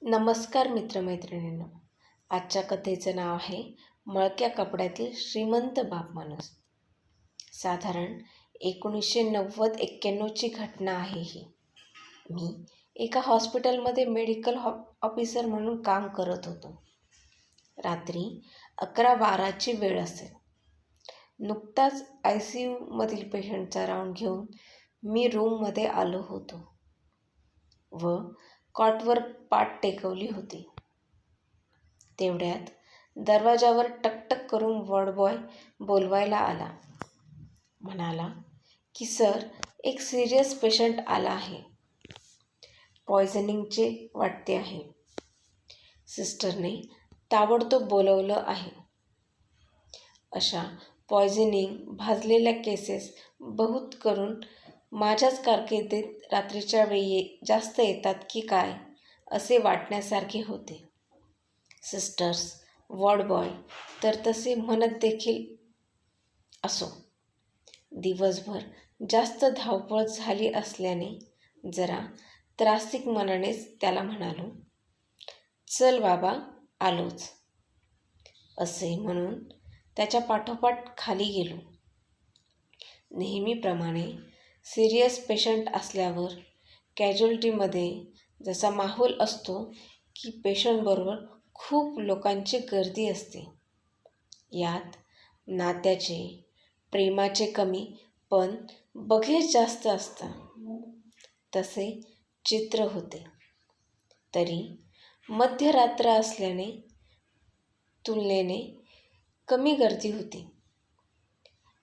नमस्कार मित्रमैत्रिणींनो. आजच्या कथेचं नाव आहे मळक्या कपड्यातील श्रीमंत बाप माणूस. साधारण 1990-91ची घटना आहे ही. मी एका हॉस्पिटलमध्ये मेडिकल ऑफिसर म्हणून काम करत होतो. रात्री 11-12ची वेळ असेल. नुकताच ICUमधील पेशंटचा राऊंड घेऊन मी रूममध्ये आलो होतो व कॉटवर पाठ टेकवली होती. तेवढ्यात दरवाजावर टकटक करून वॉर्डबॉय बोलवायला आला. म्हणाला की सर, एक सिरियस पेशंट आला आहे. पॉयझनिंगचे वाटते आहे. सिस्टरने ताबडतोब बोलवलं आहे. अशा पॉयझनिंग भाजलेल्या केसेस बहुत करून माझ्याच कारकिर्दीत रात्रीच्या वेळी जास्त येतात की काय असे वाटण्यासारखे होते. सिस्टर्स, वॉर्डबॉय तर तसे म्हणत देखील. असो, दिवसभर जास्त धावपळ झाली असल्याने जरा त्रासिक मनानेच त्याला म्हणालो, चल बाबा, आलोच असे म्हणून त्याच्या पाठोपाठ खाली गेलो. नेहमीप्रमाणे सिरियस पेशंट असल्यावर कॅज्युअल्टीमध्ये जसा माहोल असतो की पेशंटबरोबर खूप लोकांची गर्दी असते. यात नात्याचे, प्रेमाचे कमी पण बघेच जास्त असतात. तसे चित्र होते. तरी मध्यरात्र असल्याने तुलनेने कमी गर्दी होती.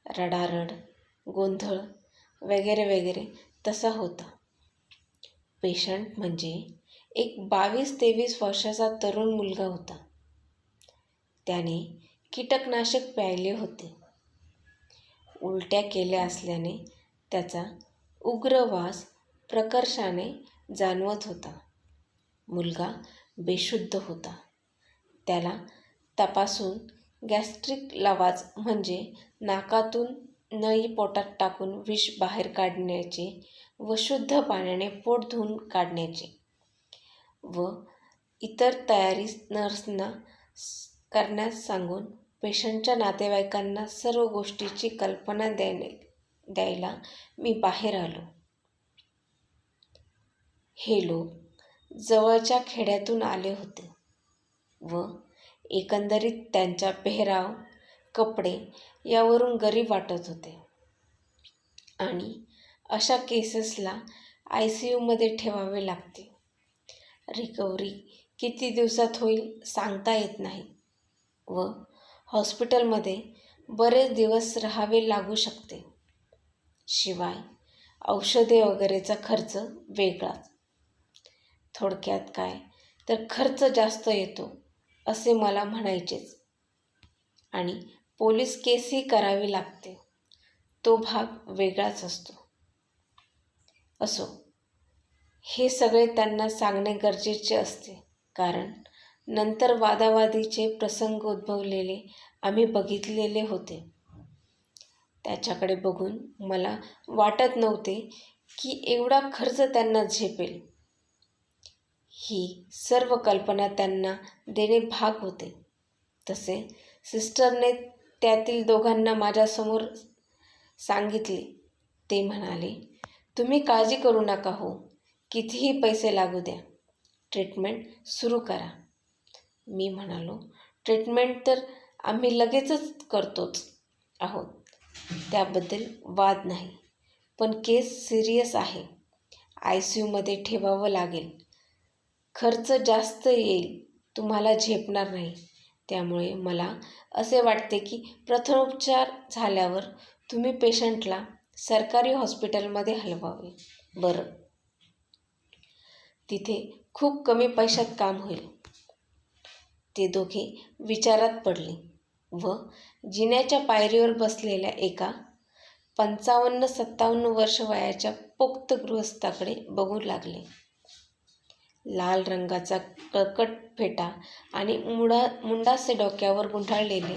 रडारड, गोंधळ वगैरे वगैरे तसा होता. पेशंट म्हणजे एक 22-23 वर्षाचा तरुण मुलगा होता. त्याने कीटकनाशक प्यायले होते. उलट्या केल्या असल्याने त्याचा उग्र वास प्रकर्षाने जाणवत होता. मुलगा बेशुद्ध होता. त्याला तपासून गॅस्ट्रिक लवाज म्हणजे नाकातून नळी पोटात टाकून विष बाहेर काढण्याचे व शुद्ध पाण्याने पोट धुवून काढण्याचे व इतर तयारी नर्सना करण्यास सांगून पेशंटच्या नातेवाईकांना सर्व गोष्टीची कल्पना द्यायला मी बाहेर आलो. हे लोक जवळच्या खेड्यातून आले होते व एकंदरीत त्यांच्या पेहराव, कपडे यावरून गरीब वाटत होते आणि अशा केसेसला ICUमध्ये ठेवावे लागते. रिकव्हरी किती दिवसात होईल सांगता येत नाही व हॉस्पिटलमध्ये बरेच दिवस राहावे लागू शकते. शिवाय औषधे वगैरेचा खर्च वेगळाच. थोडक्यात काय तर खर्च जास्त येतो असे मला म्हणायचेच. आणि पोलीस केसही करावी लागते. तो भाग वेगळाच असतो. असो, हे सगळे त्यांना सांगणे गरजेचे असते, कारण नंतर वादावादीचे प्रसंग उद्भवलेले आम्ही बघितलेले होते. त्याच्याकडे बघून मला वाटत नव्हते की एवढा खर्च त्यांना झेपेल. ही सर्व कल्पना त्यांना देणे भाग होते. तसे सिस्टरने त्यातील दोघांना माझ्यासमोर सांगितले. ते म्हणाले, तुम्ही काळजी करू नका हो, कितीही पैसे लागू द्या, ट्रीटमेंट सुरू करा. मी म्हणालो, ट्रीटमेंट तर आम्ही लगेचच करतोच आहोत, त्याबद्दल वाद नाही. पण केस सिरियस आहे. ICUमध्ये ठेवावं लागेल. खर्च जास्त येईल, तुम्हाला झेपणार नाही. त्यामुळे मला असे वाटते की प्रथमोपचार झाल्यावर तुम्ही पेशंटला सरकारी हॉस्पिटलमध्ये हलवावे. बरं, तिथे खूप कमी पैशात काम होईल. ते दोघे विचारात पडले व जिन्याच्या पायरीवर बसलेल्या एका 55-57 वर्ष वयाच्या पोक्त गृहस्थाकडे बघू लागले. लाल रंगाचा कळकट फेटा आणि मुंडासे डोक्यावर गुंडाळलेले,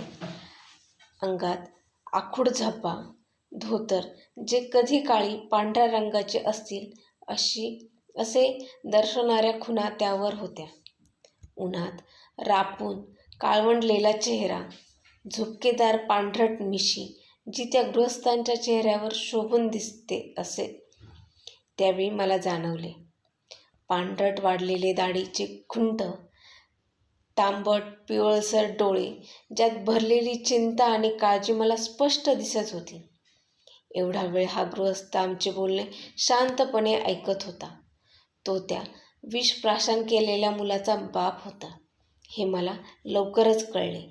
अंगात आखूड झब्बा, धोतर जे कधी काळी पांढऱ्या रंगाचे असतील असे दर्शवणाऱ्या खुणा त्यावर होत्या. उन्हात रापून काळवंडलेला चेहरा, झुपकेदार पांढरट मिशी जी त्या गृहस्थांच्या चेहऱ्यावर शोभून दिसते असे त्यावेळी मला जाणवले. पांढरट वाढलेले दाढीचे खुंट, तांबट पिवळसर डोळे ज्यात भरलेली चिंता आणि काळजी मला स्पष्ट दिसत होती. एवढा वेळ हा गृहस्थ आमचे बोलणे शांतपणे ऐकत होता. तो त्या विषप्राशन केलेल्या मुलाचा बाप होता हे मला लवकरच कळले.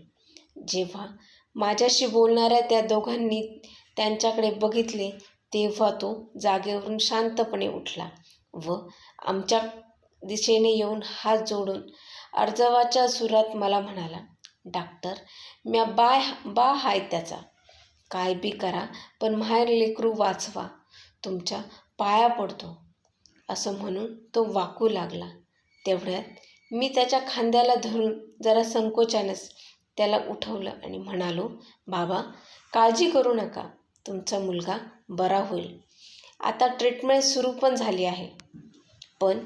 जेव्हा माझ्याशी बोलणाऱ्या त्या दोघांनी त्यांच्याकडे बघितले तेव्हा तो जागेवरून शांतपणे उठला व आमच्या दिशेने येऊन हात जोडून अर्जवाच्या सुरात मला म्हणाला, "डॉक्टर, म्या बा हाय त्याचा. काय बी करा पण माहेर लेकरू वाचवा. तुमच्या पाया पडतो." असं म्हणून तो वाकू लागला. तेवढ्यात मी त्याच्या खांद्याला धरून जरा संकोचानेच त्याला उठवलं आणि म्हणालो, "बाबा, काळजी करू नका. तुमचा मुलगा बरा होईल. आता ट्रीटमेंट सुरू पण झाली आहे. पण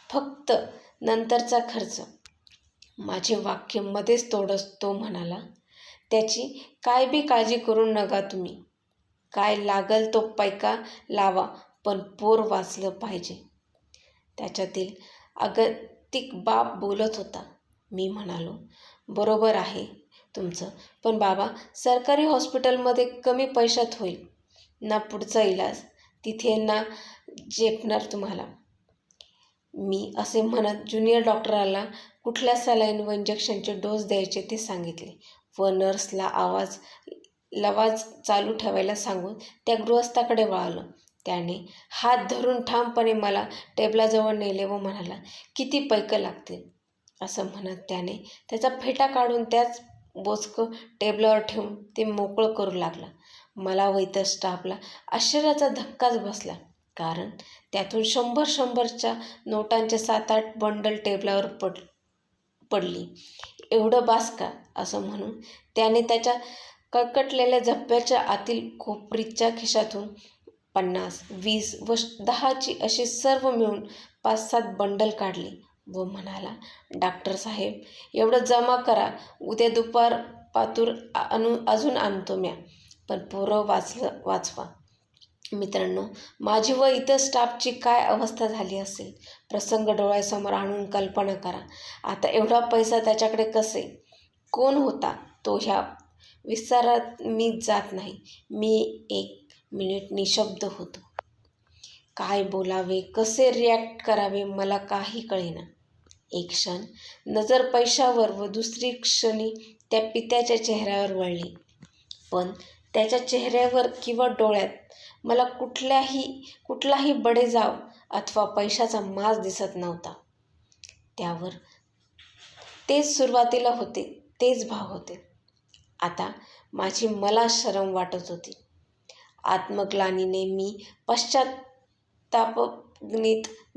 फक्त नंतरचा खर्च." माझे वाक्य मध्येच तोडत तो म्हणाला, "त्याची काय बी काळजी करू नका तुम्ही. काय लागल तो पैका लावा पण पोर वाचलं पाहिजे." त्याच्यातील आगंतिक बाप बोलत होता. मी म्हणालो, "बरोबर आहे तुमचं, पण बाबा सरकारी हॉस्पिटलमध्ये कमी पैशात होईल ना पुढचा इलाज, तिथे ना झेपणार तुम्हाला." मी असे म्हणत ज्युनियर डॉक्टराला कुठल्या सलाईन व इंजेक्शनचे डोस द्यायचे ते सांगितले व नर्सला लवाज चालू ठेवायला सांगून त्या गृहस्थाकडे वळालो. त्याने हात धरून ठामपणे मला टेबलाजवळ नेले व म्हणाला, "किती पैके लागतील?" असं म्हणत त्याने त्याचा फेटा काढून त्याच बोचकं टेबलावर ठेवून ते मोकळं करू लागला. मला व इतर स्टाफला आश्चर्याचा धक्काच बसला, कारण त्यातून 100-100च्या नोटांचे 7-8 बंडल टेबलावर पडली. "एवढं बास का?" असं म्हणून त्याने त्याच्या कळकटलेल्या झब्ब्याच्या आतील खोपरीच्या खिशातून 50, 20 व 10ची अशी सर्व मिळून 5-7 बंडल काढली व म्हणाला, "डॉक्टर साहेब, एवढं जमा करा. उद्या दुपार पातूर अजून आणतो म्या, पण पोरं वाचवा." मित्रांनो, माझी व इतर स्टाफची काय अवस्था झाली असेल प्रसंग डोळ्यासमोर आणून कल्पना करा. आता एवढा पैसा त्याच्याकडे कसे? कोण होता तो? ह्या विस्तारात मी जात नाही. मी 1 मिनिट निशब्द होतो. काय बोलावे, कसे रिॲक्ट करावे मला काही कळेना. एक क्षण नजर पैशावर व दुसरी क्षणी त्या पित्याच्या चेहऱ्यावर वळली, पण त्याच्या चेहऱ्यावर किंवा डोळ्यात मला कुठलाही बडेजाव अथवा पैशाचा माज दिसत नव्हता. त्यावर तेच सुरुवातीला होते तेच भाव होते. आता मला शरम वाटत होती. आत्मग्लानीने मी पश्चात्तापगीत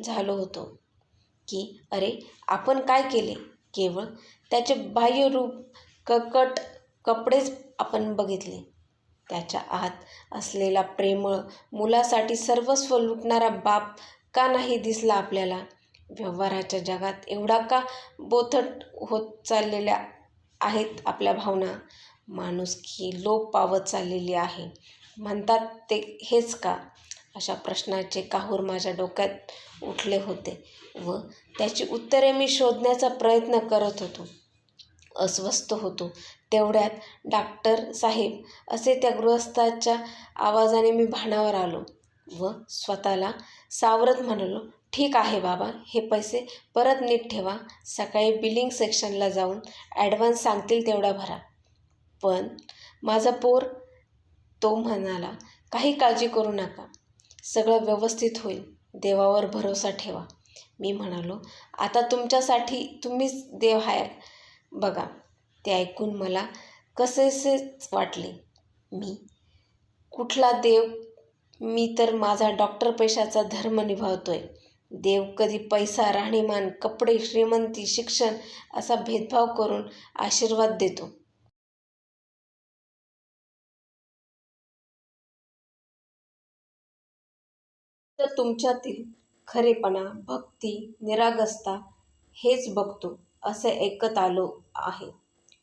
झालो होतो की अरे, आपण काय केले? केवळ त्याचे बाह्य रूप, ककट कपडेच आपण बघितले. त्याच्या आत असलेला प्रेमळ, मुलासाठी सर्वस्व लुटणारा बाप का नाही दिसला आपल्याला? व्यवहाराच्या जगात एवढा का बोथट होत चाललेल्या आहेत आपल्या भावना? माणुसकी लोप पावत चाललेली आहे म्हणतात ते हेच का? अशा प्रश्नाचे काहूर माझ्या डोक्यात उठले होते व त्याची उत्तरे मी शोधण्याचा प्रयत्न करत होतो. अस्वस्थ होतो. तेवढ्यात "डॉक्टर साहेब" असे त्या गृहस्थाच्या आवाजाने मी भानावर आलो व स्वतःला सावरत म्हणालो, "ठीक आहे बाबा, हे पैसे परत नीट ठेवा. सकाळी बिलिंग सेक्शनला जाऊन ॲडव्हान्स सांगतील तेवढा भरा." "पण माझं पोर?" तो म्हणाला, "काही काळजी करू नका. सगळं व्यवस्थित होईल. देवावर भरोसा ठेवा." मी म्हणालो, "आता तुमच्यासाठी तुम्हीच देव आहे बघा." ते ऐकून मला कसेसेच वाटले. मी कुठला देव? मी तर माझा डॉक्टर पैशाचा धर्म निभावतोय. देव कधी पैसा, राहणीमान, कपडे, श्रीमंती, शिक्षण असा भेदभाव करून आशीर्वाद देतो. तर तुमच्यातील खरेपणा, भक्ती, निरागसता हेच बघतो. असे ऐकत आलो आहे.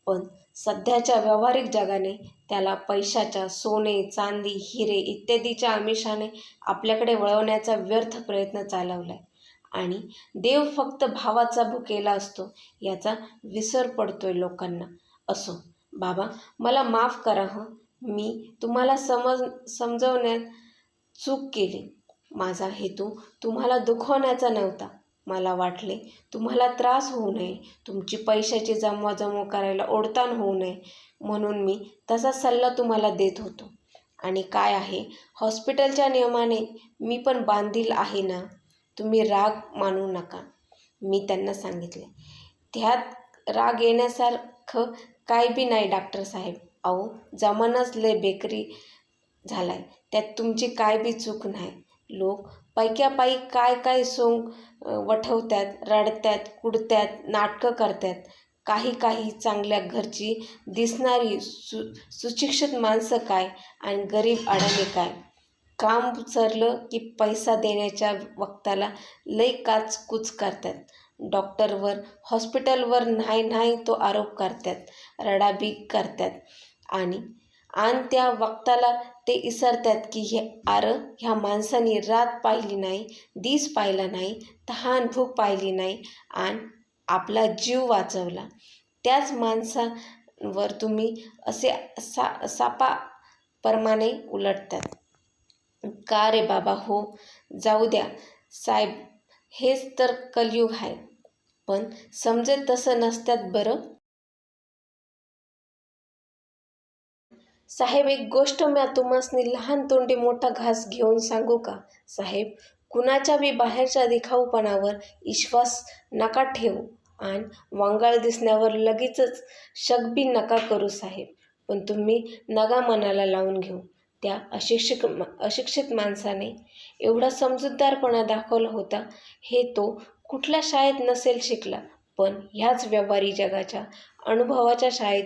पण सध्याच्या व्यावहारिक जगाने त्याला पैशाच्या, सोने, चांदी, हिरे इत्यादीच्या आमिषाने आपल्याकडे वळवण्याचा व्यर्थ प्रयत्न चालवलाय आणि देव फक्त भावाचा भुकेला असतो याचा विसर पडतोय लोकांना. असो बाबा, मला माफ करा हं. मी तुम्हाला समजवण्यात चूक केली. माझा हेतू तुम्हाला दुखवण्याचा नव्हता. मला वाटले तुम्हाला त्रास होऊ नये, तुमची पैशाची जमवाजमव करायला ओढताण होऊ नये म्हणून मी तसा सल्ला तुम्हाला देत होतो. आणि काय आहे, हॉस्पिटलच्या नियमाने मी पण बांधील आहे ना. तुम्ही राग मानू नका, मी त्यांना सांगितले. त्यात राग येण्यासारखं काय बी नाही डॉक्टर साहेब. अहो, जमानाच लय बेकरी झालाय, त्यात तुमची काय बी चूक नाही. लोक पैक्यापायी काय काय सोंग वठवतात, रडतात, कुडतात, नाटकं करतात. काही काही चांगल्या घरची दिसणारी सुशिक्षित माणसं काय आणि गरीब अडाणी काय, काम सरलं की पैसा देण्याच्या वक्ताला लई काचकूच करतात. डॉक्टरवर, हॉस्पिटलवर नाही नाही तो आरोप करतात, रडाबी करतात आणि त्या वक्ताला ते विसरतात की ह्या माणसाने रात पाहिली नाही, दिस पाहिला नाही, तहान भूक पाहिली नाही आणि आपला जीव वाचवला. त्याच माणसावर तुम्ही असे सापाप्रमाणे उलटतात. का रे बाबा? हो, जाऊ द्या साहेब, हेच तर कलियुग आहे. पण समजेल तसं नसतात बरं. साहेब, एक गोष्ट म्या तुम्हासनी लहान तोंडी मोठा घास घेऊन सांगू का? साहेब, कुणाच्या बी बाहेरच्या दिखाऊपणावर विश्वास नका ठेवू आणि वांगाळ दिसण्यावर लगेचच शकबी नका करू साहेब. पण तुम्ही नगा मनाला लावून घेऊ. त्या अशिक्षित माणसाने एवढा समजूतदारपणा दाखवला होता हे तो कुठल्या शाळेत नसेल शिकला, पण ह्याच व्यावहारिक जगाच्या अनुभवाच्या शाळेत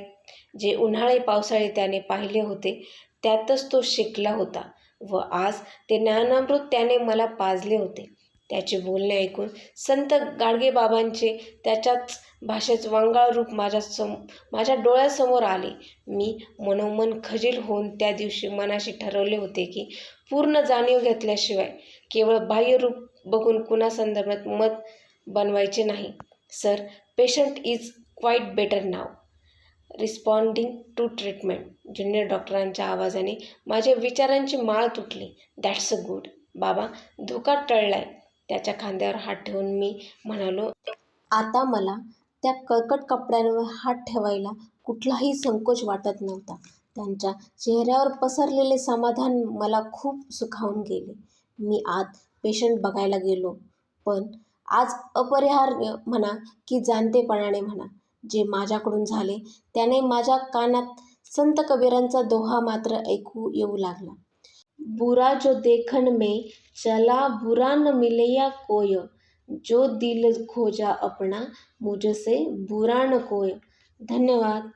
जे उन्हाळे पावसाळे त्याने पाहिले होते त्यातच तो शिकला होता व आज ते ज्ञानामृत त्याने मला पाजले होते. त्याचे बोलणे ऐकून संत गाडगेबाबांचे त्याच्याच भाषेत वांगाळ रूप माझ्या डोळ्यासमोर आले. मी मनोमन खजील होऊन त्या दिवशी मनाशी ठरवले होते की पूर्ण जाणीव घेतल्याशिवाय केवळ बाह्य रूप बघून कुणासंदर्भात मत बनवायचे नाही. Sir, patient is quite better now, responding to treatment. Junior डॉक्टरांच्या आवाजाने माझ्या विचारांची माळ तुटली. That's a good. बाबा, धोका टळलाय. त्याच्या खांद्यावर हात ठेवून मी म्हणालो, आता मला त्या कर्कट कपड्यांवर हात ठेवायला कुठलाही संकोच वाटत नव्हता. त्यांच्या चेहऱ्यावर पसरलेले समाधान मला खूप सुखावून गेले. मी आत पेशंट बघायला गेलो. पण आज अपरिहार्य म्हणा की जाणतेपणाने म्हणा, जे माझ्याकडून झाले त्याने माझ्या कानात संत कबीरांचा दोहा मात्र ऐकू येऊ लागला. बुरा जो देखन में चला बुरा न मिलया कोय, जो दिल खोजा अपना मुझसे बुरा न कोय. धन्यवाद.